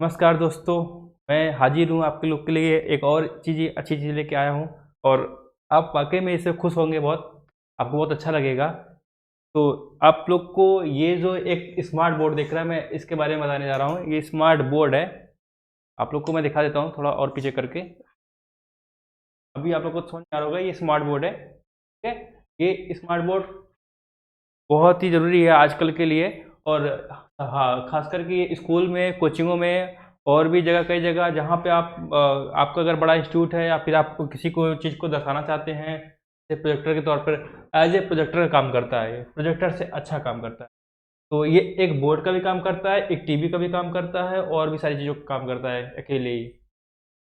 नमस्कार दोस्तों। मैं हाजिर हूँ आपके लोग के लिए एक और अच्छी चीज़ लेके आया हूँ और आप वाकई में इससे खुश होंगे बहुत। आपको बहुत अच्छा लगेगा। तो आप लोग को ये जो एक स्मार्ट बोर्ड दिख रहा है, मैं इसके बारे में बताने जा रहा हूँ। ये स्मार्ट बोर्ड है। आप लोग को मैं दिखा देता हूँ थोड़ा और पीछे करके। अभी आप लोग को समझ में आ रहा होगा, ये स्मार्ट बोर्ड है। ठीक है, ये स्मार्ट बोर्ड बहुत ही ज़रूरी है आजकल के लिए। और हाँ, खास करके स्कूल में, कोचिंगों में और भी जगह, कई जगह जहाँ पे आपका अगर बड़ा इंस्टीट्यूट है या फिर आप किसी को चीज़ को दर्शाना चाहते हैं, जैसे प्रोजेक्टर के तौर पर, एज ए प्रोजेक्टर का काम करता है। ये प्रोजेक्टर से अच्छा काम करता है। तो ये एक बोर्ड का भी काम करता है, एक टीवी का भी काम करता है और भी सारी चीज़ों का काम करता है अकेले ही।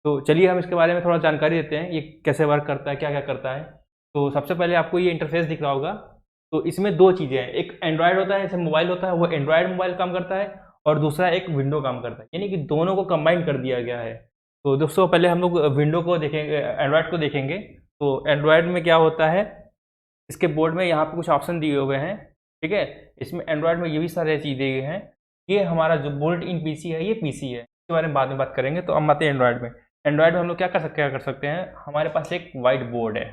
तो चलिए हम इसके बारे में थोड़ा जानकारी देते हैं, ये कैसे वर्क करता है, क्या क्या करता है। तो सबसे पहले आपको ये इंटरफेस दिख रहा होगा। तो इसमें दो चीज़ें हैं, एक एंड्रॉयड होता है, जैसे मोबाइल होता है, वो एंड्रॉयड मोबाइल काम करता है। और दूसरा एक विंडो काम करता है, यानी कि दोनों को कंबाइन कर दिया गया है। तो दोस्तों पहले हम लोग विंडो को देखेंगे, एंड्रॉयड को देखेंगे। तो एंड्रॉयड में क्या होता है, इसके बोर्ड में यहाँ पे कुछ ऑप्शन दिए हुए हैं। ठीक है, इसमें एंड्रॉयड में ये भी सारे चीज़ दिए गए हैं। ये हमारा जो बोल्ट इन पीसी है, ये पीसी है, इसके बारे में बाद में बात करेंगे। तो अब आते हैं एंड्रॉयड में। एंड्रॉयड में हम लोग क्या कर सकते हैं, हमारे पास एक वाइट बोर्ड है।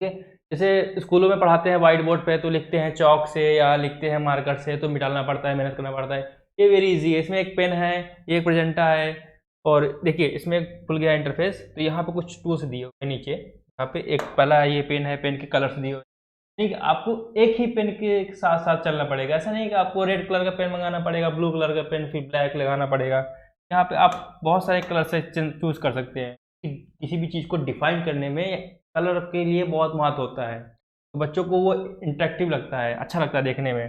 ठीक है, जैसे स्कूलों में पढ़ाते हैं वाइट बोर्ड पे, तो लिखते हैं चौक से या लिखते हैं मार्कर से, तो मिटाना पड़ता है, मेहनत करना पड़ता है। ये वेरी इजी है। इसमें एक पेन है, एक प्रेजेंटा है। और देखिए इसमें खुल गया इंटरफेस। तो यहाँ पे कुछ टूल्स दिए हुए हैं नीचे। यहाँ पे एक पहला ये पेन है, पेन के कलर्स दिए हुए हैं। नहीं, आपको एक ही पेन के साथ साथ चलना पड़ेगा। ऐसा नहीं कि आपको रेड कलर का पेन मंगाना पड़ेगा, ब्लू कलर का पेन फिर ब्लैक लगाना पड़ेगा। यहाँ पे आप बहुत सारे कलर से चूज कर सकते हैं। किसी भी चीज़ को डिफाइन करने में कलर के लिए बहुत महत्व होता है। तो बच्चों को वो इंटरेक्टिव लगता है, अच्छा लगता है देखने में।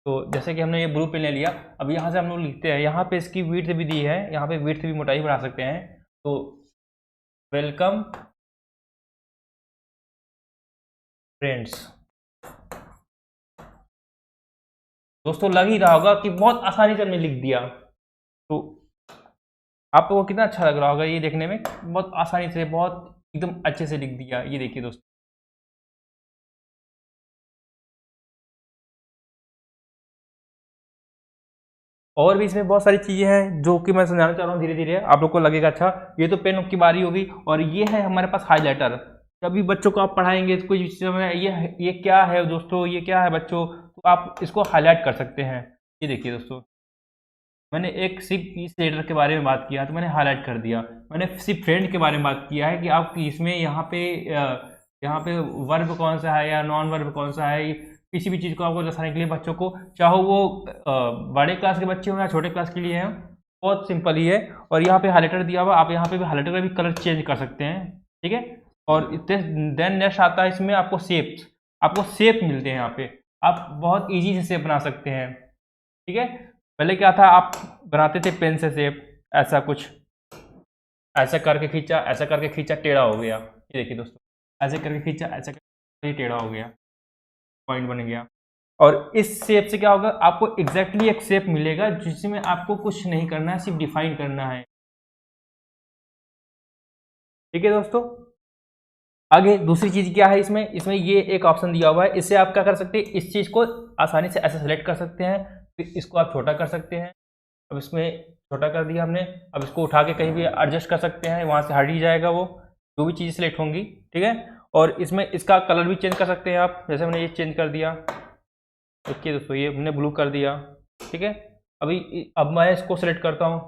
तो जैसे कि हमने ये ब्लू पेन ले लिया, अब यहाँ से हम लोग लिखते हैं। यहाँ पे इसकी विड्थ भी दी है, यहाँ पे विड्थ भी, मोटाई बढ़ा सकते हैं। तो वेलकम फ्रेंड्स। दोस्तों लग ही रहा होगा कि बहुत आसानी से हमने लिख दिया। तो आपको वो कितना अच्छा लग रहा होगा ये देखने में, बहुत आसानी से, बहुत एकदम अच्छे से लिख दिया। ये देखिए दोस्तों, और भी इसमें बहुत सारी चीज़ें हैं जो कि मैं समझाना चाह रहा हूँ धीरे धीरे। आप लोग को लगेगा अच्छा, ये तो पेन की बारी होगी। और ये है हमारे पास हाईलाइटर। कभी बच्चों को आप पढ़ाएंगे तो कुछ समय, ये क्या है दोस्तों, ये क्या है बच्चों, तो आप इसको हाईलाइट कर सकते हैं। ये देखिए दोस्तों, मैंने एक सिर्फ इस लेटर के बारे में बात किया तो मैंने हाईलाइट कर दिया। मैंने सिर्फ फ्रेंड के बारे में बात किया है कि आप इसमें यहाँ पे वर्ब कौन सा है या नॉन वर्ब कौन सा है। किसी भी चीज़ को आपको दर्शाने के लिए बच्चों को, चाहे वो बड़े क्लास के बच्चे हों या छोटे क्लास के लिए हैं, बहुत सिंपल ही है। और यहाँ पे हाईलाइटर दिया हुआ, आप यहाँ पे भी हाईलाइटर का भी कलर चेंज कर सकते हैं। ठीक है, और देन नेक्स्ट आता है इसमें आपको शेप्स। आपको शेप मिलते हैं यहाँ पे, आप बहुत ईजी से शेप बना सकते हैं। ठीक है, पहले क्या था, आप बनाते थे पेन से शेप, ऐसा कुछ, ऐसा करके खींचा, ऐसा करके खींचा, टेढ़ा हो गया। ये देखिए दोस्तों, ऐसे करके खींचा, ऐसा करके ये टेढ़ा हो गया, पॉइंट बन गया। और इस शेप से क्या होगा, आपको एग्जैक्टली एक शेप मिलेगा जिसमें आपको कुछ नहीं करना है, सिर्फ डिफाइन करना है। ठीक है दोस्तों, आगे दूसरी चीज़ क्या है इसमें, इसमें ये एक ऑप्शन दिया हुआ है। इससे आप क्या कर सकते हैं, इस चीज़ को आसानी से ऐसे सेलेक्ट कर सकते हैं, फिर इसको आप छोटा कर सकते हैं। अब इसमें छोटा कर दिया हमने। अब इसको उठा के कहीं भी एडजस्ट कर सकते हैं, वहाँ से हट ही जाएगा वो, जो भी चीज़ सेलेक्ट होंगी। ठीक है, और इसमें इसका कलर भी चेंज कर सकते हैं आप, जैसे हमने ये चेंज कर दिया। देखिए दोस्तों, ये हमने ब्लू कर दिया। ठीक है, अब मैं इसको सेलेक्ट करता हूँ,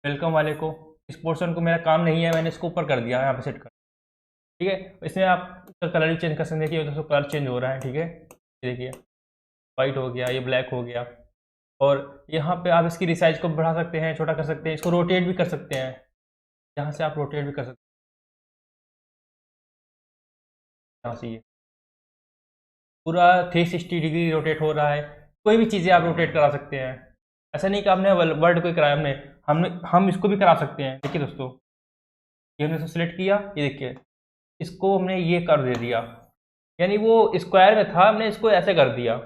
वेलकम वाले को। इस पोर्शन को मेरा काम नहीं है, मैंने इसको ऊपर कर दिया, यहाँ पे सेट कर। ठीक है, इसमें आप इसका कलर भी चेंज कर सकते हैं। देखिए दोस्तों, कलर चेंज हो रहा है। ठीक है, ये देखिए, वाइट हो गया, ये ब्लैक हो गया। और यहाँ पे आप इसकी रिसाइज को बढ़ा सकते हैं, छोटा कर सकते हैं, इसको रोटेट भी कर सकते हैं। यहाँ से आप रोटेट भी कर सकते हैं, यहाँ से ये पूरा 360 डिग्री रोटेट हो रहा है। कोई भी चीज़ें आप रोटेट करा सकते हैं। ऐसा नहीं कि आपने वर्ड को ही कराया, हम इसको भी करा सकते हैं। देखिए दोस्तों, ये हमने सेलेक्ट किया, ये देखिए, इसको हमने ये कर दे दिया, यानी वो स्क्वायर में था, हमने इसको ऐसे कर दिया।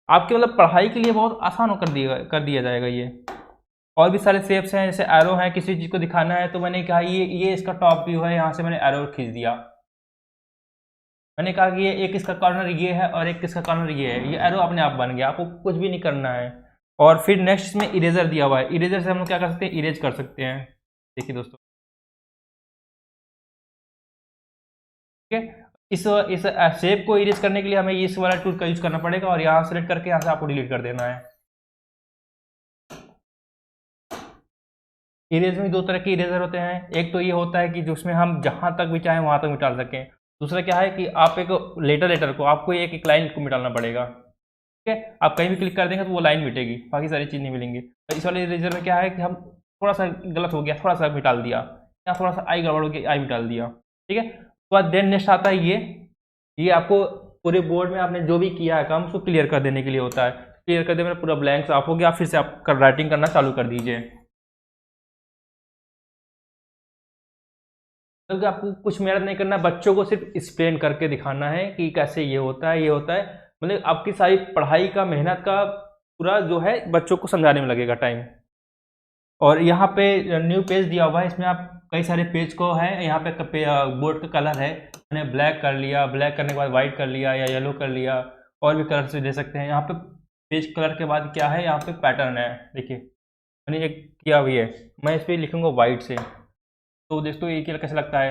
आपके मतलब पढ़ाई के लिए बहुत आसान हो कर दिया जाएगा ये। और भी सारे शेप्स हैं, जैसे एरो हैं, किसी चीज़ को दिखाना है तो मैंने कहा ये इसका टॉप व्यू है, यहाँ से मैंने एरो खींच दिया। मैंने कहा कि ये एक इसका कॉर्नर ये है और एक इसका कॉर्नर ये है, ये एरो अपने आप बन गया, आपको कुछ भी नहीं करना है। और फिर नेक्स्ट इसमें इरेजर दिया हुआ है। इरेजर से हम लोग क्या कर सकते हैं, इरेज कर सकते हैं। देखिए दोस्तों, ठीक है। इस शेप को इरेज करने के लिए हमें इस वाला टूल का यूज करना पड़ेगा और यहाँ सेलेक्ट करके यहाँ से आपको डिलीट कर देना है। इरेज में दो तरह के इरेजर होते हैं। एक तो ये होता है कि जिसमें हम जहाँ तक भी चाहें वहाँ तक मिटा सकें। दूसरा क्या है कि आप एक लेटर को आपको एक लाइन को मिटाना पड़ेगा, ठीक है। आप कहीं भी क्लिक कर देंगे तो वो लाइन मिटेगी, बाकी सारी चीज़ नहीं मिलेंगी। और इस वाले इरेजर में क्या है कि हम थोड़ा सा गलत हो गया, थोड़ा सा मिटाल दिया, या थोड़ा सा आई गड़बड़ हो गया, आई मिटाल दिया, ठीक है। तो बाद देन नेक्स्ट आता है ये आपको पूरे बोर्ड में आपने जो भी किया है काम उसको क्लियर कर देने के लिए होता है। क्लियर कर देने में पूरा ब्लैंक साफ हो गया, फिर से आप राइटिंग करना चालू कर दीजिए। क्योंकि आपको कुछ मेहनत नहीं करना, बच्चों को सिर्फ एक्सप्लेन करके दिखाना है कि कैसे ये होता है, ये होता है। मतलब आपकी सारी पढ़ाई का, मेहनत का पूरा जो है बच्चों को समझाने में लगेगा टाइम। और यहाँ पे न्यू पेज दिया हुआ है, इसमें आप कई सारे पेज को है। यहाँ पे बोर्ड का कलर है, मैंने ब्लैक कर लिया, ब्लैक करने के बाद वाइट कर लिया या येलो कर लिया, और भी कलर से दे सकते हैं। यहाँ पे पेज कलर के बाद क्या है, यहाँ पे पैटर्न है, देखिए मैंने एक किया हुई है। मैं इस पर लिखूँगा वाइट से, तो दोस्तों ये कैसा लगता है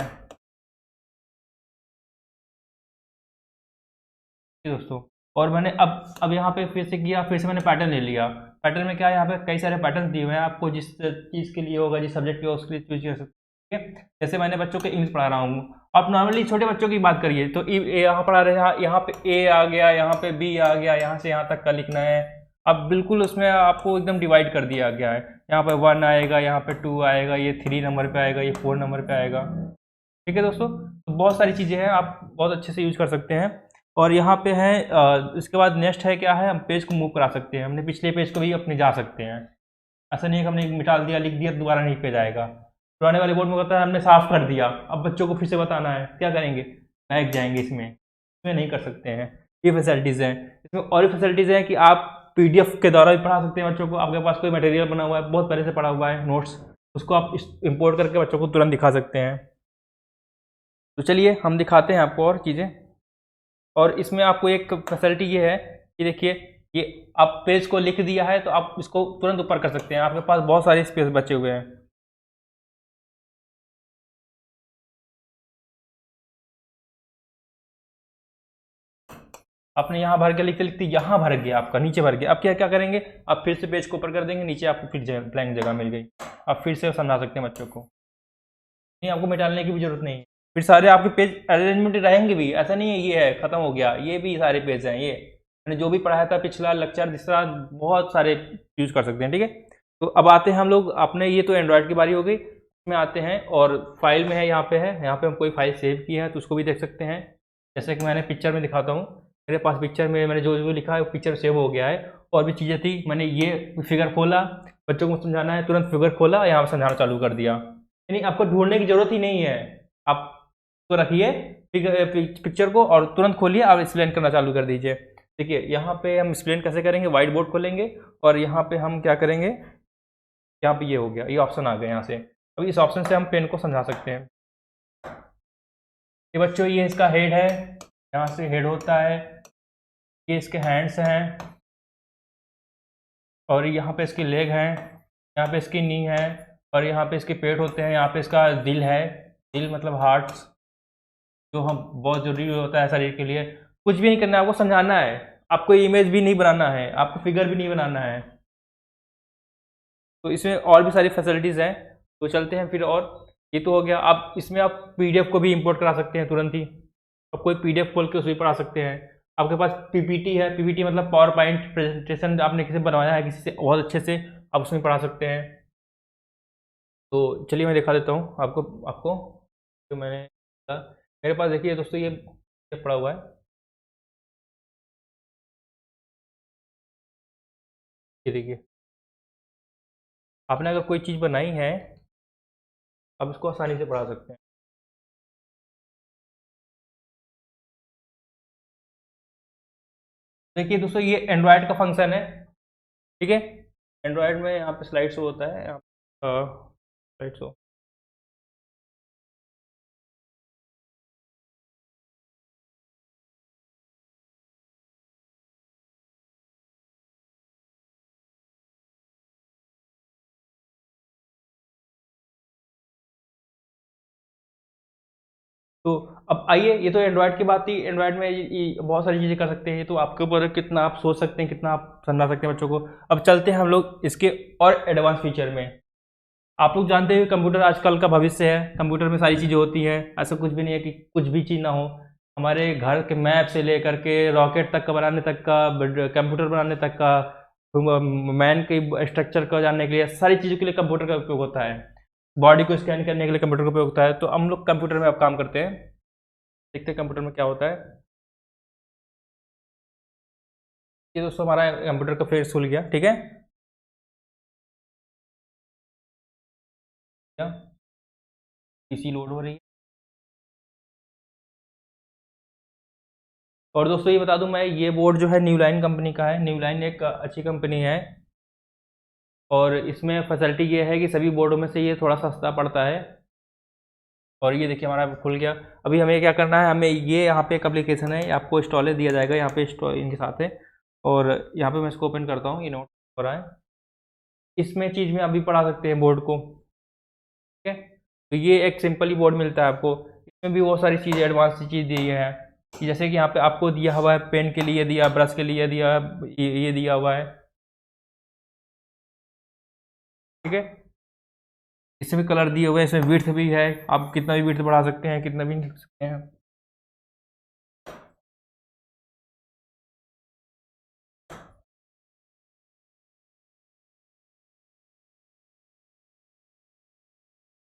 जी दोस्तों। और मैंने अब यहाँ पे फिर से किया, फिर से मैंने पैटर्न ले लिया। पैटर्न में क्या है, यहाँ पे कई सारे पैटर्न दिए हुए हैं, आपको जिस चीज़ के लिए होगा, जिस सब्जेक्ट के उसके लिए चूज कर सकते हैं, ठीक है। जैसे मैंने बच्चों के इंग्लिश पढ़ा रहा हूँ, आप नॉर्मली छोटे बच्चों की बात करिए तो यहाँ पढ़ा रहे हैं, यहाँ पे ए आ गया, यहाँ पे बी आ गया, यहाँ से यहाँ तक का लिखना है। अब बिल्कुल उसमें आपको एकदम डिवाइड कर दिया गया है। यहाँ पे 1 आएगा, यहाँ पे 2 आएगा, ये 3 नंबर पे आएगा, ये 4 नंबर पे आएगा, ठीक है दोस्तों। तो बहुत सारी चीज़ें हैं, आप बहुत अच्छे से यूज कर सकते हैं। और यहाँ पे है इसके बाद नेक्स्ट है क्या है, हम पेज को मूव करा सकते हैं, हमने पिछले पेज को भी अपने जा सकते हैं। ऐसा नहीं है कि हमने मिटा दिया, लिख दिया, दोबारा नहीं पेज आएगा। पुराने वाले बोर्ड में होता है हमने साफ कर दिया, अब बच्चों को फिर से बताना है, क्या करेंगे, बैग जाएंगे, इसमें नहीं कर सकते हैं। ये फैसिलिटीज़ हैं। इसमें और भी फैसिलिटीज़ हैं कि आप पीडीएफ के द्वारा भी पढ़ा सकते हैं बच्चों को। आपके पास कोई मटेरियल बना हुआ है, बहुत पहले से पढ़ा हुआ है नोट्स, उसको आप इम्पोर्ट करके बच्चों को तुरंत दिखा सकते हैं। तो चलिए हम दिखाते हैं आपको और चीज़ें। और इसमें आपको एक फैसिलिटी ये है कि देखिए, ये आप पेज को लिख दिया है तो आप इसको तुरंत ऊपर कर सकते हैं, आपके पास बहुत सारे स्पेस बचे हुए हैं। आपने यहाँ भर के लिखते लिखते यहाँ भर गया, आपका नीचे भर गया। अब क्या क्या करेंगे, आप फिर से पेज को ऊपर कर देंगे, नीचे आपको फिर ब्लैंक जगह मिल गई। आप फिर से समझा सकते हैं बच्चों को, नहीं आपको मिटाने की भी जरूरत नहीं है। फिर सारे आपके पेज अरेंजमेंट रहेंगे भी, ऐसा नहीं है ये है खत्म हो गया, ये भी सारे पेज हैं। ये मैंने जो भी पढ़ाया था पिछला लेक्चर, तीसरा, बहुत सारे यूज कर सकते हैं, ठीक है। तो अब आते हैं हम लोग अपने, ये तो एंड्रॉयड की बारी हो गई, इसमें आते हैं और फाइल में है, यहाँ पे है, यहाँ पे हम कोई फाइल सेव की है तो उसको भी देख सकते हैं। जैसे कि मैंने पिक्चर में दिखाता हूँ, मेरे पास पिक्चर में मैंने जो जो लिखा है वो पिक्चर सेव हो गया है। और भी चीज़ें थी, मैंने ये फिगर खोला, बच्चों को समझाना है, तुरंत फिगर खोला, यहाँ पर समझाना चालू कर दिया। यानी आपको ढूंढने की जरूरत ही नहीं है, आप तो रखिए पिक्चर को और तुरंत खोलिए, आप एक्सप्लेन करना चालू कर दीजिए। देखिए यहाँ पे हम एक्सप्लेन कैसे करेंगे, व्हाइट बोर्ड खोलेंगे और यहाँ पे हम क्या करेंगे, यहाँ पे ये हो गया, ये ऑप्शन आ गया यहाँ से। अब इस ऑप्शन से हम पेन को समझा सकते हैं। ये बच्चों, ये इसका हेड है, यहाँ से हेड होता है, ये इसके हैंड्स हैं, और यहाँ पे इसकी लेग हैं, यहाँ पे इसकी नी है, और यहाँ पे इसके पेट होते हैं, यहाँ पे इसका दिल है, दिल मतलब हार्ट, जो हम बहुत जरूरी होता है शरीर के लिए। कुछ भी नहीं करना है, आपको समझाना है, आपको इमेज भी नहीं बनाना है, आपको फिगर भी नहीं बनाना है। तो इसमें और भी सारी फैसिलिटीज़ हैं, तो चलते हैं फिर। और ये तो हो गया। आप इसमें आप पीडीएफ को भी इंपोर्ट करा सकते हैं तुरंत ही, आप कोई पीडीएफ खोल के उसे भी पढ़ा सकते हैं। आपके पास पीपीटी है, पीपीटी मतलब पावर पॉइंट प्रेजेंटेशन, आपने किसी बनवाया है किसी से बहुत अच्छे से, आप उसमें पढ़ा सकते हैं। तो चलिए मैं दिखा देता हूँ आपको आपको जो मैंने, मेरे पास देखिए दोस्तों, ये पड़ा हुआ है, ये देखिए। आपने अगर कोई चीज़ बनाई है, आप इसको आसानी से पढ़ा सकते हैं। देखिए दोस्तों, ये एंड्रॉयड का फंक्शन है, ठीक है। एंड्रॉयड में यहाँ पे स्लाइड शो होता है, स्लाइड शो, तो अब आइए, ये तो एंड्रॉयड की बात थी। एंड्रॉयड में ये बहुत सारी चीज़ें कर सकते हैं, तो आपके ऊपर है कितना आप सोच सकते हैं, कितना आप समझा सकते हैं बच्चों को। अब चलते हैं हम लोग इसके और एडवांस फीचर में। आप लोग जानते हैं कंप्यूटर आजकल का भविष्य है, कंप्यूटर में सारी चीज़ें होती हैं, ऐसा कुछ भी नहीं है कि कुछ भी चीज़ ना हो। हमारे घर के मैप से लेकर के रॉकेट तक का बनाने तक का, कंप्यूटर बनाने तक का, मैन के स्ट्रक्चर को जानने के लिए, सारी चीज़ों के लिए कंप्यूटर का उपयोग होता है। बॉडी को स्कैन करने के लिए कंप्यूटर का उपयोग होता है। तो हम लोग कंप्यूटर में अब काम करते हैं, देखते हैं कंप्यूटर में क्या होता है। ये दोस्तों हमारा कंप्यूटर का फेस खुल गया, ठीक है। पीसी लोड हो रही है। और दोस्तों ये बता दूं मैं, ये बोर्ड जो है न्यू लाइन कंपनी का है। न्यू लाइन एक अच्छी कंपनी है, और इसमें फैसिलिटी ये है कि सभी बोर्डों में से ये थोड़ा सस्ता पड़ता है। और ये देखिए हमारा खुल गया। अभी हमें क्या करना है, हमें ये यहाँ पे एक एप्लीकेशन है, आपको इंस्टॉल दिया जाएगा यहाँ पे इनके साथ है। और यहाँ पे मैं इसको ओपन करता हूँ, ये नोट हो रहा है। इसमें चीज़ में अभी पढ़ा सकते हैं बोर्ड को, ठीक है। तो ये एक सिंपल ही बोर्ड मिलता है आपको। इसमें भी बहुत सारी चीज़ें, एडवांस चीज़ दी है कि जैसे कि यहाँ पे आपको दिया हुआ है पेन के लिए दिया, ब्रश के लिए दिया, ये दिया हुआ है, ठीक है। इसमें भी कलर दिए हुए हैं, इसमें विड्थ भी है, आप कितना भी विड्थ बढ़ा सकते हैं, कितना भी लिख सकते हैं।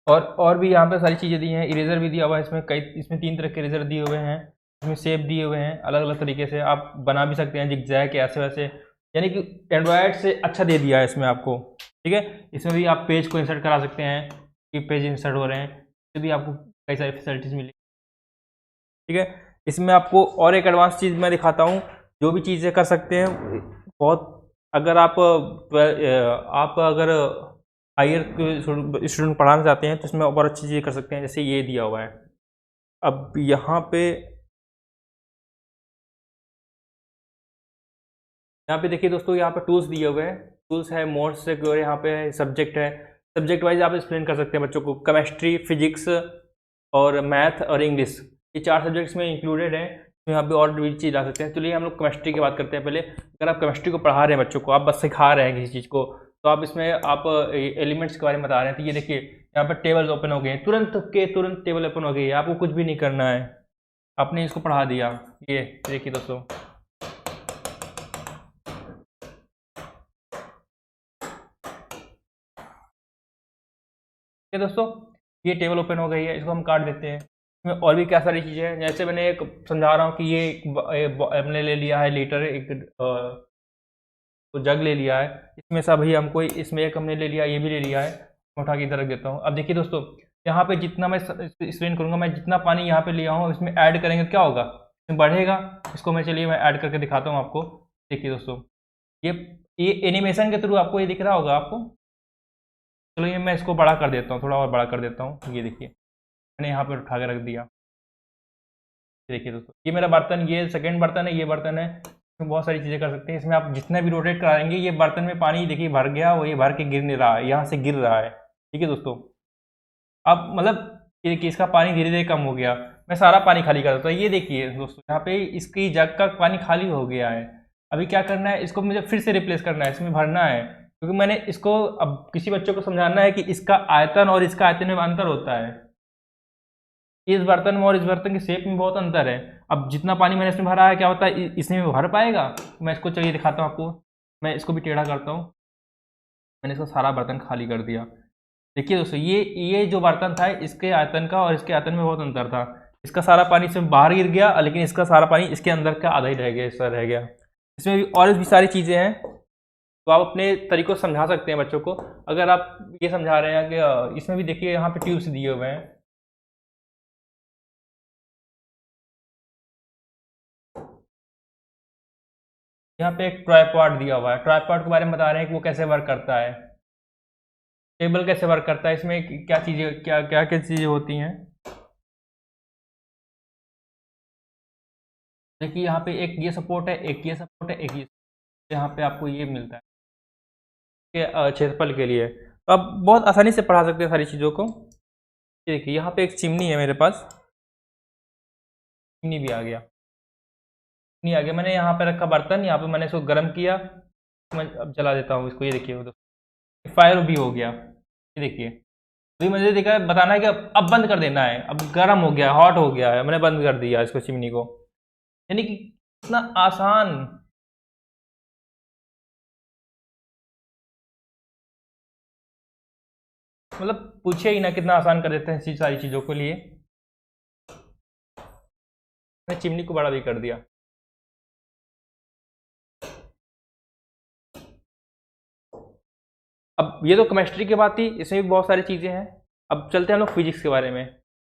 और भी यहाँ पे सारी चीज़ें दी हैं। इरेजर भी दिया हुआ है इसमें, कई इसमें 3 तरह के इरेजर दिए हुए हैं। इसमें शेप दिए हुए हैं, अलग अलग तरीके से आप बना भी सकते हैं जिगजैग ऐसे वैसे, यानी कि एंड्रॉयड से अच्छा दे दिया है इसमें आपको, ठीक है। इसमें भी आप पेज को इंसर्ट करा सकते हैं कि पेज इंसर्ट हो रहे हैं, इसमें भी आपको कई सारी फैसिलिटीज़ मिली, ठीक है। इसमें आपको और एक एडवांस चीज़ मैं दिखाता हूँ, जो भी चीज़ें कर सकते हैं बहुत। अगर आप अगर हायर स्टूडेंट पढ़ाना चाहते हैं तो इसमें और अच्छी चीज़ें कर सकते हैं, जैसे ये दिया हुआ है। अब यहाँ पे देखिए दोस्तों, यहाँ पे टूल्स दिए हुए हैं। टूल्स है, मोड्स है, और यहाँ पे सब्जेक्ट है। सब्जेक्ट वाइज आप एक्सप्लेन कर सकते हैं बच्चों को। केमिस्ट्री, फिजिक्स और मैथ और इंग्लिश, ये 4 सब्जेक्ट्स में इंक्लूडेड हैं। तो यहाँ पे और भी चीज़ ला सकते हैं। चलिए हम लोग केमिस्ट्री की बात करते हैं पहले। अगर आप केमिस्ट्री को पढ़ा रहे हैं बच्चों को, आप बस सिखा रहे हैं किसी चीज़ को, तो आप इसमें आप एलिमेंट्स के बारे में बता रहे हैं। तो ये देखिए यहाँ पर टेबल्स ओपन हो गए, तुरंत के तुरंत टेबल ओपन हो गई है, आपको कुछ भी नहीं करना है, आपने इसको पढ़ा दिया। ये देखिए दोस्तों, ठीक है दोस्तों, ये टेबल ओपन हो गई है, इसको हम काट देते हैं। इसमें और भी क्या सारी चीज़ें हैं, जैसे मैंने एक समझा रहा हूँ कि ये हमने ले लिया है लीटर, एक तो जग ले लिया है। इसमें सब ही हमको, इसमें एक हमने ले लिया, ये भी ले लिया है। मैं उठा के इधर रख देता हूँ। अब देखिए दोस्तों, यहाँ पे जितना मैं एक्सप्लेन करूँगा, मैं जितना पानी यहाँ पे लिया हूँ इसमें ऐड करेंगे तो क्या होगा, इसमें बढ़ेगा। इसको मैं, चलिए मैं ऐड करके दिखाता हूँ आपको। देखिए दोस्तों, ये ये एनिमेशन के थ्रू आपको ये दिख रहा होगा आपको। चलो ये मैं इसको बड़ा कर देता हूँ, थोड़ा और बड़ा कर देता हूँ। ये देखिए मैंने यहाँ पर उठा के रख दिया। देखिए दोस्तों, ये मेरा बर्तन, ये सेकंड बर्तन है, ये बर्तन है। इसमें बहुत सारी चीज़ें कर सकते हैं। इसमें आप जितना भी रोटेट कराएंगे, ये बर्तन में पानी देखिए भर गया, वो ये भर के गिर नहीं रहा है, यहाँ से गिर रहा है, ठीक है दोस्तों। अब मतलब ये देखिए इसका पानी धीरे धीरे कम हो गया। मैं सारा पानी खाली कर देता हूँ। ये देखिए दोस्तों, यहाँ पे इसकी जग का पानी खाली हो गया है। अभी क्या करना है, इसको मुझे फिर से रिप्लेस करना है, इसमें भरना है, क्योंकि मैंने इसको, अब किसी बच्चों को समझाना है कि इसका आयतन और इसका आयतन में अंतर होता है। इस बर्तन में और इस बर्तन के शेप में बहुत अंतर है। अब जितना पानी मैंने इसमें भरा है, क्या होता है इसमें भर पाएगा। मैं इसको, चलिए दिखाता हूँ आपको। मैं इसको भी टेढ़ा करता हूँ। मैंने इसका सारा बर्तन खाली कर दिया। देखिए दोस्तों, ये जो बर्तन था, इसके आयतन का और इसके आयतन में बहुत अंतर था। इसका सारा पानी इसमें बाहर गिर गया, लेकिन इसका सारा पानी इसके अंदर का आधा ही रह गया, हिस्सा रह गया। इसमें भी और भी सारी चीज़ें हैं, तो आप अपने तरीकों से समझा सकते हैं बच्चों को। अगर आप ये समझा रहे हैं कि इसमें भी देखिए यहाँ पे ट्यूब्स दिए हुए हैं। यहाँ पे एक ट्राइपॉड दिया हुआ है। ट्राइपॉड के बारे में बता रहे हैं कि वो कैसे वर्क करता है, टेबल कैसे वर्क करता है, इसमें क्या चीज़ें, क्या क्या क्या चीज़ें होती हैं। देखिए यहाँ पे एक ये सपोर्ट है, एक ये सपोर्ट है, एक ये, यहाँ पे आपको ये मिलता है कि क्षेत्रफल के लिए। तो आप बहुत आसानी से पढ़ा सकते हैं सारी चीज़ों को। ये देखिए यहाँ पे एक चिमनी है मेरे पास, चिमनी भी आ गया, चिमनी आ गया। मैंने यहाँ पे रखा बर्तन, यहाँ पे मैंने इसको गर्म किया। मैं अब जला देता हूँ इसको, ये देखिए दोस्तों, फायर भी हो गया, ये देखिए। अभी मुझे देखा बताना है कि अब बंद कर देना है, अब गर्म हो गया, हॉट हो गया है, मैंने बंद कर दिया इसको, चिमनी को। यानी कि इतना आसान। मतलब पूछे ही ना, कितना आसान कर देते हैं इसी सारी चीज़ों के लिए। मैंने चिमनी को बड़ा भी कर दिया। अब ये तो केमिस्ट्री की बात थी, इसमें भी बहुत सारी चीज़ें हैं। अब चलते हैं हम लोग फिजिक्स के बारे में।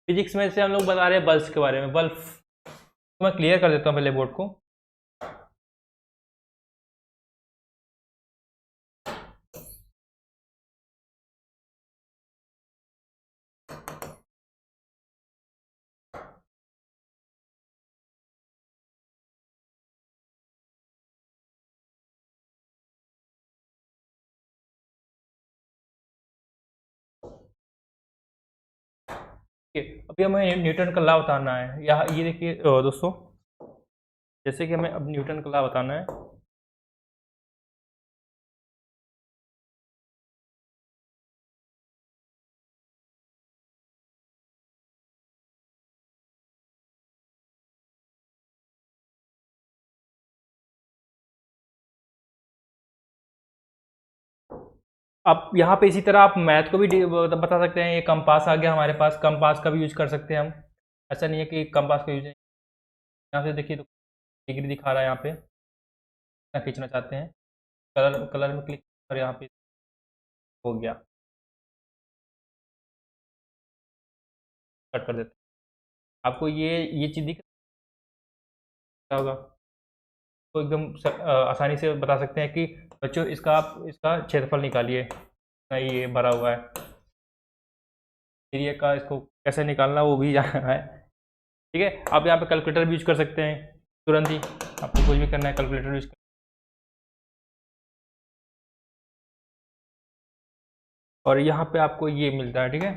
फिजिक्स में से हम लोग बता रहे हैं बल्ब के बारे में। बल्ब तो मैं क्लियर कर देता हूँ पहले बोर्ड को। अभी हमें न्यूटन का लॉ बताना है। यहाँ ये देखिए दोस्तों, जैसे कि हमें अब न्यूटन का लॉ बताना है। आप यहाँ पे इसी तरह आप मैथ को भी बता सकते हैं। ये कंपास आ गया हमारे पास, कंपास का भी यूज कर सकते हैं हम। ऐसा नहीं है कि कंपास का यूज नहीं। यहाँ से देखिए तो डिग्री दिखा रहा है, यहाँ पे क्या खींचना चाहते हैं, कलर कलर में क्लिक और यहाँ पे हो गया, कट कर देते हैं। आपको ये चीज़ दिख रहा होगा, तो एकदम आसानी से बता सकते हैं कि बच्चों इसका आप इसका क्षेत्रफल निकालिए, नहीं ये भरा हुआ है, एरिया का इसको कैसे निकालना वो भी यहाँ है। ठीक है, आप यहाँ पे कैलकुलेटर भी यूज कर सकते हैं तुरंत ही। आपको कुछ भी करना है कैलकुलेटर यूज कर। और यहाँ पे आपको ये मिलता है, ठीक है।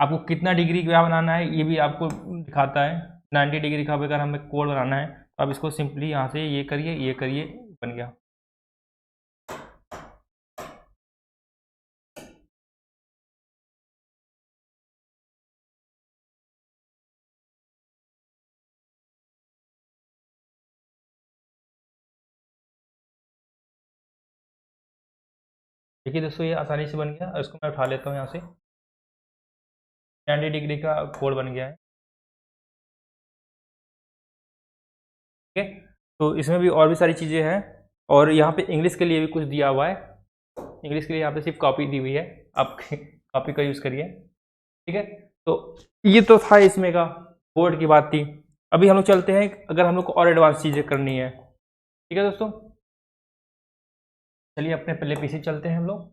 आपको कितना डिग्री का बनाना है ये भी आपको दिखाता है। 90 डिग्री का अगर हमें कोण बनाना है तो आप इसको सिंपली यहाँ से ये करिए, ये करिए, बन गया। देखिए दोस्तों, ये आसानी से बन गया। और इसको मैं उठा लेता हूँ यहाँ से, 90 डिग्री का कोण बन गया है। ठीक है, तो इसमें भी और भी सारी चीज़ें हैं। और यहाँ पे इंग्लिश के लिए भी कुछ दिया हुआ है। इंग्लिश के लिए यहाँ पे सिर्फ कॉपी दी हुई है, आप कॉपी का यूज़ करिए। ठीक है, तो ये तो था इसमें का, बोर्ड की बात थी। अभी हम लोग चलते हैं, अगर हम लोग को और एडवांस चीज़ें करनी है। ठीक है दोस्तों, चलिए अपने पहले पीसी चलते हैं हम लोग।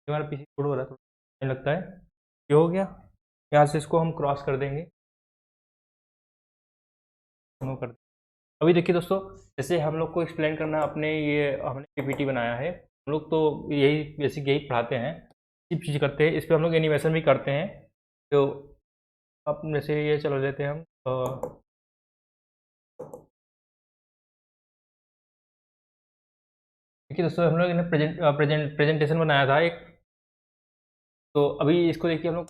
हमारा पीसी थोड़ा हो रहा है, थोड़ा टाइम लगता है। ये हो गया, यहाँ से इसको हम क्रॉस कर देंगे, दोनों कर। अभी देखिए दोस्तों, जैसे हम लोग को एक्सप्लेन करना है अपने, ये हमने पीपीटी बनाया है। हम लोग तो यही बेसिक यही पढ़ाते हैं, सिर्फ चीज़ करते हैं। इस पर हम लोग एनिमेशन भी करते हैं। तो अब जैसे ये चलो लेते हैं हम देखिए दोस्तों, हम लोग ने प्रेजेंटेशन बनाया था एक। तो अभी इसको देखिए हम लोग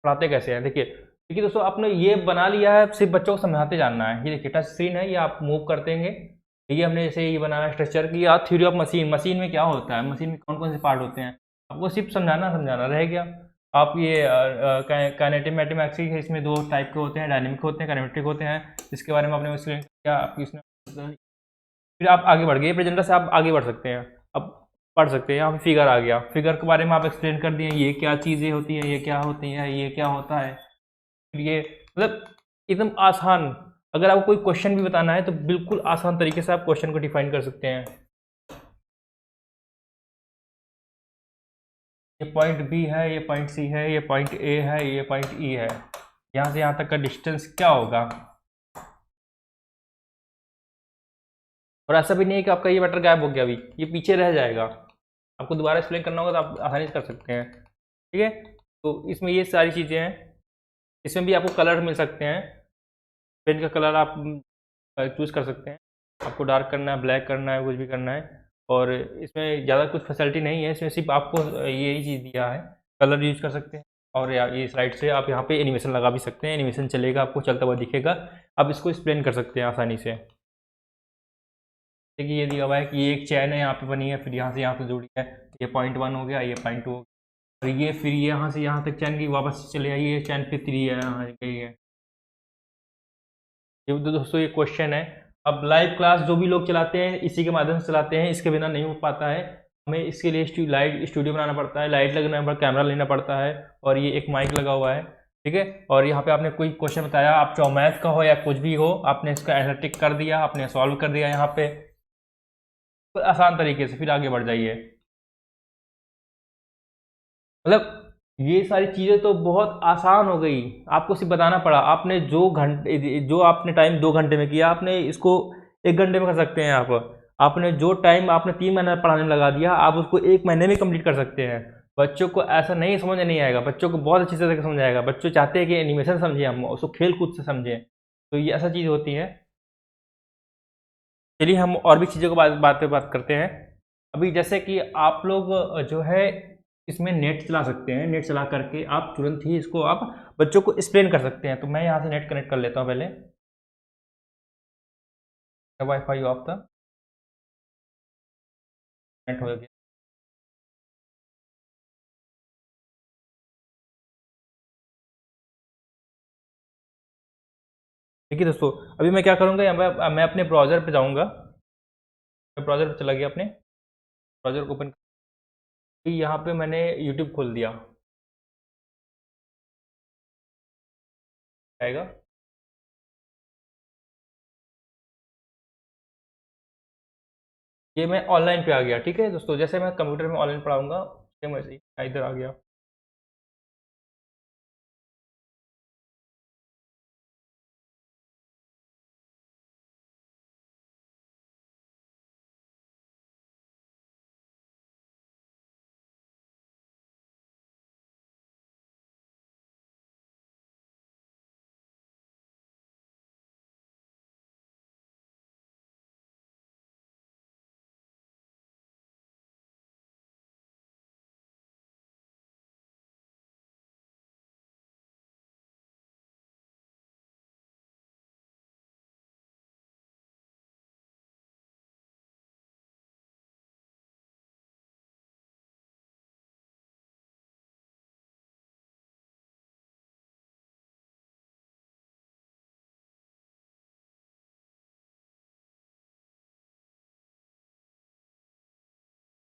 पढ़ाते कैसे हैं। देखिए देखिए दोस्तों, आपने ये बना लिया है, सिर्फ बच्चों को समझाते जानना है। ये देखिए टच स्क्रीन है, ये आप मूव कर देंगे। ये हमने जैसे ये बनाया स्ट्रक्चर की, या थ्योरी ऑफ मशीन, मशीन में क्या होता है, मशीन में कौन कौन से पार्ट होते हैं, आपको सिर्फ समझाना समझाना रह गया। आप ये काइनेटिक मैथमेटिक्स के इसमें दो टाइप के होते हैं, डायनेमिक होते हैं, काइनेमेट्रिक होते हैं। इसके बारे में आपने एक्सप्लेन किया, आप इसमें फिर आप आगे बढ़ गए, प्रेजेंटर से आप आगे बढ़ सकते हैं। अब पढ़ सकते हैं, यहाँ पे फिगर आ गया, फिगर के बारे में आप एक्सप्लेन कर दिए, ये क्या चीज़ें होती हैं, ये क्या होती हैं, ये क्या होता है। फिर ये मतलब एकदम आसान। अगर आपको कोई क्वेश्चन भी बताना है तो बिल्कुल आसान तरीके से आप क्वेश्चन को डिफाइन कर सकते हैं। ये पॉइंट बी है, ये पॉइंट सी है, ये पॉइंट ए है, ये पॉइंट ई है। यहाँ से यहाँ तक का डिस्टेंस क्या होगा, और ऐसा भी नहीं है कि आपका ये मैटर गायब हो गया, अभी ये पीछे रह जाएगा, आपको दोबारा एक्सप्लेन करना होगा तो आप आसानी से कर सकते हैं। ठीक है, तो इसमें ये सारी चीज़ें हैं। इसमें भी आपको कलर मिल सकते हैं, पेन का कलर आप चूज़ कर सकते हैं, आपको डार्क करना है, ब्लैक करना है, कुछ भी करना है। और इसमें ज़्यादा कुछ फैसिलिटी नहीं है, इसमें सिर्फ आपको यही चीज़ दिया है, कलर यूज कर सकते हैं। और ये स्लाइड से आप यहाँ पे एनिमेशन लगा भी सकते हैं, एनिमेशन चलेगा, आपको चलता हुआ दिखेगा, आप इसको एक्सप्लेन कर सकते हैं आसानी से। देखिए ये दिया हुआ है कि ये एक चैन है यहाँ पे बनी है, फिर यहाँ से जुड़ी है, ये पॉइंट 1 हो गया, ये पॉइंट 2 हो गया, और ये फिर यहाँ से यहाँ तक चैन की वापस चले आई, ये चैन फिर 3 है, यहाँ गई है। ये तो दोस्तों ये क्वेश्चन है। अब लाइव क्लास जो भी लोग चलाते हैं इसी के माध्यम से चलाते हैं, इसके बिना नहीं हो पाता है, हमें इसके लिए लाइट स्टूडियो बनाना पड़ता है, लाइट लगना पड़ता है, कैमरा लेना पड़ता है, और ये एक माइक लगा हुआ है। ठीक है, और यहाँ पे आपने कोई क्वेश्चन बताया, आप चाहे मैथ का हो या कुछ भी हो, आपने इसका आंसर टिक कर दिया, आपने सॉल्व कर दिया यहाँ पे, तो आसान तरीके से फिर आगे बढ़ जाइए। मतलब ये सारी चीज़ें तो बहुत आसान हो गई, आपको सिर्फ बताना पड़ा। आपने जो आपने टाइम 2 घंटे में किया, आपने इसको 1 घंटे में कर सकते हैं आप। आपने जो टाइम आपने 3 महीना पढ़ाने में लगा दिया, आप उसको 1 महीने में कंप्लीट कर सकते हैं। बच्चों को ऐसा नहीं समझ नहीं आएगा, बच्चों को बहुत अच्छी तरह से समझाएगा। बच्चों चाहते हैं कि एनिमेशन समझें, हम उसको खेल कूद से समझें, तो ये ऐसा चीज़ होती है। चलिए हम और भी चीज़ों को बात पे बात करते हैं। अभी जैसे कि आप लोग जो है इसमें नेट चला सकते हैं, नेट चला करके आप तुरंत ही इसको आप बच्चों को एक्सप्लेन कर सकते हैं। तो मैं यहाँ से नेट कनेक्ट कर लेता हूँ, पहले वाईफाई ऑफ था, नेट हो गया। देखिए दोस्तों, अभी मैं क्या करूँगा, मैं अपने ब्राउज़र पे जाऊँगा, मैं ब्राउज़र पे चला गया, अपने ब्राउज़र को ओपन, यहाँ पे मैंने यूट्यूब खोल दिया, आएगा। ये मैं ऑनलाइन पे आ गया। ठीक है दोस्तों, जैसे मैं कंप्यूटर में ऑनलाइन पढ़ाऊँगा, सेम वैसे ही इधर आ गया।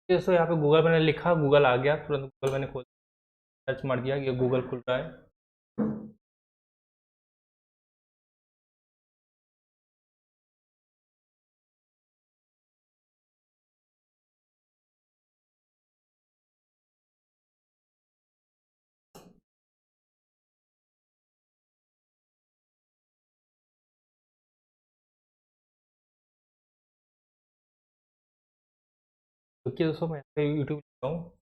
दोस्तों यहाँ पे गूगल मैंने लिखा, गूगल आ गया तुरंत, गूगल मैंने खोल सर्च मार दिया, ये गूगल खुल रहा है। देखिए दोस्तों, मैं यूट्यूब लेता हूँ,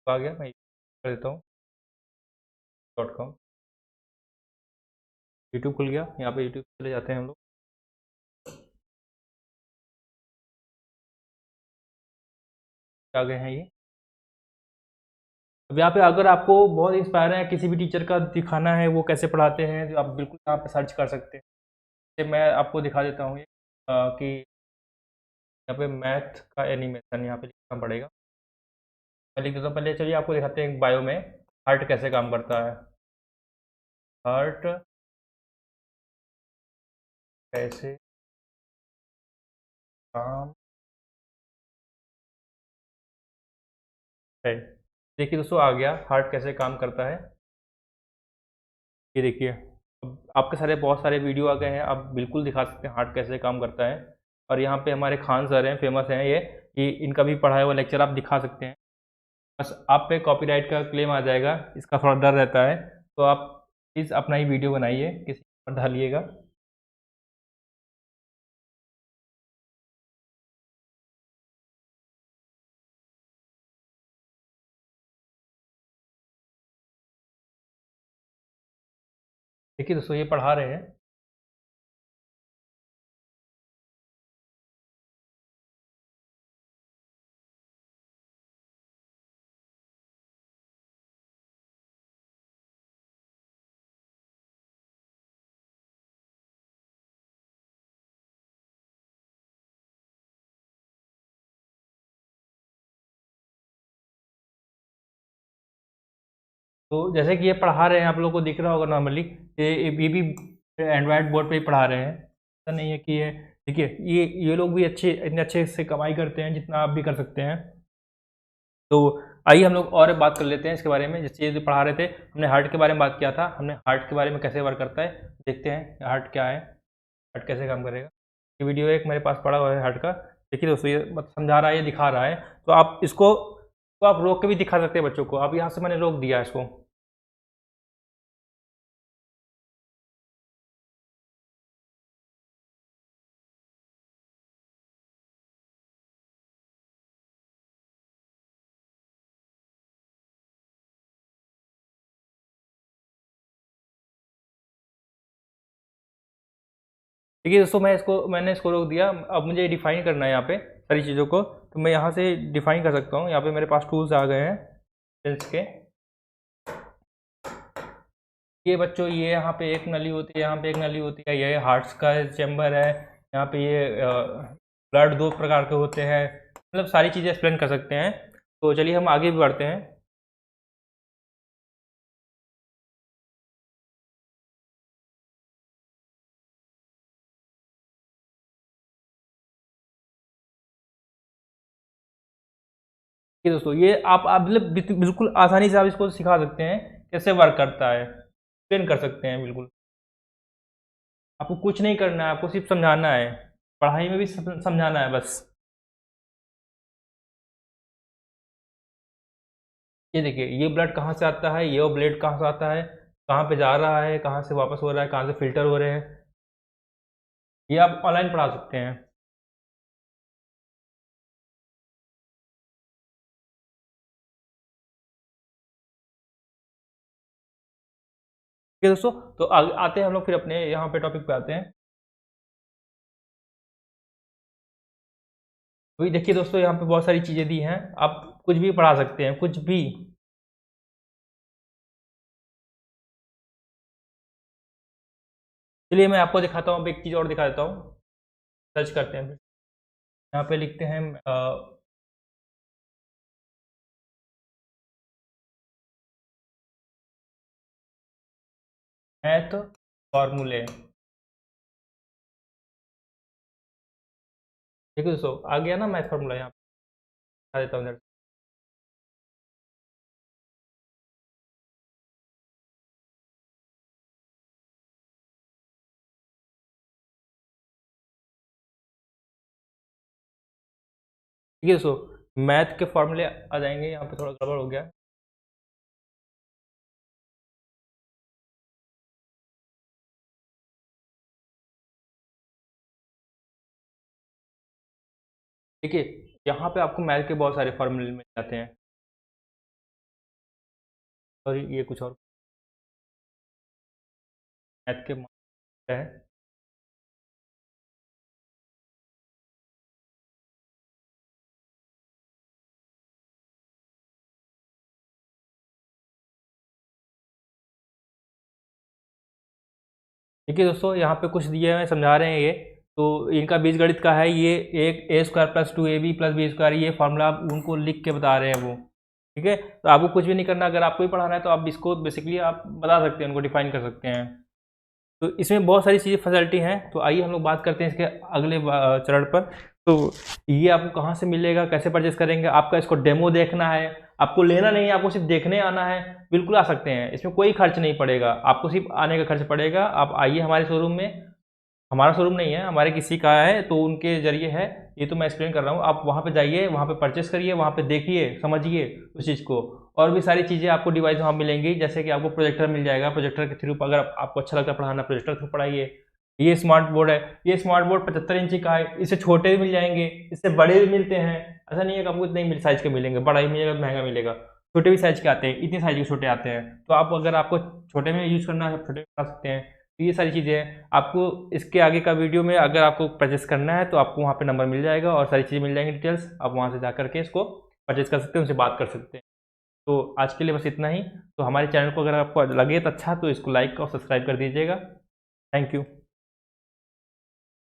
आ गया, मैं कर देता हूँ .com, यूट्यूब खुल गया। यहाँ पे यूट्यूब चले जाते हैं हम लोग, आ गए हैं ये। अब यहाँ पे अगर आपको बहुत इंस्पायर है, किसी भी टीचर का दिखाना है वो कैसे पढ़ाते हैं, तो आप बिल्कुल यहाँ पे सर्च कर सकते हैं। जैसे मैं आपको दिखा देता हूँ ये, कि यहाँ पे मैथ का एनिमेशन यहाँ पे लिखना पड़ेगा, मैं लिख देता हूँ पहले। चलिए आपको दिखाते हैं बायो में हार्ट कैसे काम करता है, हार्ट कैसे काम है। देखिए दोस्तों, आ गया हार्ट कैसे काम करता है, ये देखिए। अब आपके सारे बहुत सारे वीडियो आ गए हैं, आप बिल्कुल दिखा सकते हैं हार्ट कैसे काम करता है। और यहाँ पे हमारे खान सर हैं, फेमस हैं ये, कि इनका भी पढ़ाया हुआ लेक्चर आप दिखा सकते हैं। बस आप पे कॉपीराइट का क्लेम आ जाएगा, इसका थोड़ा डर रहता है, तो आप प्लीज़ अपना ही वीडियो बनाइए, किसी पर डालिएगा। देखिए दोस्तों, ये पढ़ा रहे हैं। तो जैसे कि ये पढ़ा रहे हैं, आप लोगों को दिख रहा होगा नॉर्मली, ये भी एंड्रॉयड बोर्ड पे ही पढ़ा रहे हैं। ऐसा नहीं है कि ये, देखिए ये लोग भी अच्छे, इतने अच्छे से कमाई करते हैं जितना आप भी कर सकते हैं। तो आइए हम लोग और बात कर लेते हैं इसके बारे में। जैसे ये जो पढ़ा रहे थे, हमने हार्ट के बारे में बात किया था, हमने हार्ट के बारे में कैसे वर्क करता है देखते हैं, हार्ट क्या है, हार्ट कैसे काम करेगा। ये वीडियो एक मेरे पास पड़ा हुआ है हार्ट का। देखिए दोस्तों, ये समझा रहा है, ये दिखा रहा है। तो आप इसको तो आप रोक के भी दिखा सकते हैं बच्चों को। अब यहाँ से मैंने रोक दिया इसको। देखिए दोस्तों, मैंने इसको रोक दिया। अब मुझे डिफ़ाइन करना है यहाँ पे सारी चीज़ों को, तो मैं यहाँ से डिफ़ाइन कर सकता हूँ। यहाँ पे मेरे पास टूल्स आ गए हैं सेंस के। ये बच्चों, ये यहाँ पे एक नली होती है, यहाँ पे एक नली होती है, ये हार्ट्स का चैम्बर है। यहाँ पे ये ब्लड दो प्रकार के होते हैं। मतलब सारी चीज़ें एक्सप्लेन कर सकते हैं। तो चलिए हम आगे भी बढ़ते हैं। ये दोस्तों, ये आप मतलब बिल्कुल आसानी से आप इसको सिखा सकते हैं कैसे वर्क करता है, एक्सप्लेन कर सकते हैं बिल्कुल। आपको कुछ नहीं करना है, आपको सिर्फ समझाना है। पढ़ाई में भी समझाना है बस। ये देखिए, ये ब्लड कहाँ से आता है, ये ब्लड कहाँ से आता है, कहाँ पे जा रहा है, कहाँ से वापस हो रहा है, कहाँ से फिल्टर हो रहे हैं, ये आप ऑनलाइन पढ़ा सकते हैं। ठीक है दोस्तों, तो आते हैं हम लोग फिर अपने यहाँ पे टॉपिक पे आते हैं। अभी देखिए दोस्तों, यहाँ पे बहुत सारी चीज़ें दी हैं, आप कुछ भी पढ़ा सकते हैं, कुछ भी। चलिए मैं आपको दिखाता हूँ, अब एक चीज़ और दिखा देता हूँ। सर्च करते हैं, यहाँ पे लिखते हैं मैथ फॉर्मूले। देखिए दोस्तों, आ गया ना मैथ फॉर्मूला, यहाँ पे दिखा देता हूँ इधर। ठीक है दोस्तों, मैथ के फॉर्मूले आ जाएंगे। यहाँ पे थोड़ा गड़बड़ हो गया। देखिए, यहाँ पे आपको मैथ के बहुत सारे फॉर्मूले मिल जाते हैं। और ये कुछ और मैथ के है। देखिए दोस्तों, यहाँ पे कुछ दिए हुए समझा रहे हैं ये। तो इनका बीजगणित का है ये, एक a square plus two a b plus b square, ये फॉर्मूला आप उनको लिख के बता रहे हैं वो। ठीक है, तो आपको कुछ भी नहीं करना। अगर आपको ही पढ़ाना है तो आप इसको बेसिकली आप बता सकते हैं, उनको डिफाइन कर सकते हैं। तो इसमें बहुत सारी चीज़ें फैसिलिटी हैं। तो आइए हम लोग बात करते हैं इसके अगले चरण पर। तो ये आपको कहाँ से मिलेगा, कैसे परचेस करेंगे, आपका इसको डेमो देखना है, आपको लेना नहीं है, आपको सिर्फ देखने आना है, बिल्कुल आ सकते हैं। इसमें कोई खर्च नहीं पड़ेगा, आपको सिर्फ आने का खर्च पड़ेगा। आप आइए हमारे शोरूम में। हमारा शोरूम नहीं है, हमारे किसी का है, तो उनके ज़रिए है। ये तो मैं एक्सप्लेन कर रहा हूँ, आप वहाँ पे जाइए, वहाँ पे परचेस करिए, वहाँ पे देखिए, समझिए उस चीज़ को। और भी सारी चीज़ें आपको डिवाइस वहाँ मिलेंगी, जैसे कि आपको प्रोजेक्टर मिल जाएगा, प्रोजेक्टर के थ्रू अगर आपको अच्छा लगता है पढ़ाना, प्रोजेक्टर थ्रू पढ़ाइए। ये स्मार्ट बोर्ड है, ये स्मार्ट बोर्ड 75 इंची का है, इससे छोटे भी मिल जाएंगे, इससे बड़े भी मिलते हैं। ऐसा नहीं है कि आपको इतने साइज़ के मिलेंगे, बड़ा ही मिलेगा तो महंगा मिलेगा, छोटे भी साइज़ के आते हैं, इतने साइज़ के छोटे आते हैं। तो आप अगर आपको छोटे में यूज़ करना है, छोटे में बना सकते हैं। तो ये सारी चीज़ें हैं। आपको इसके आगे का वीडियो में अगर आपको परचेस करना है तो आपको वहाँ पे नंबर मिल जाएगा और सारी चीज़ें मिल जाएंगी, डिटेल्स आप वहाँ से जा करके इसको परचेस कर सकते हैं, उनसे बात कर सकते हैं। तो आज के लिए बस इतना ही। तो हमारे चैनल को अगर आपको लगे तो अच्छा, तो इसको लाइक और सब्सक्राइब कर दीजिएगा। Thank you.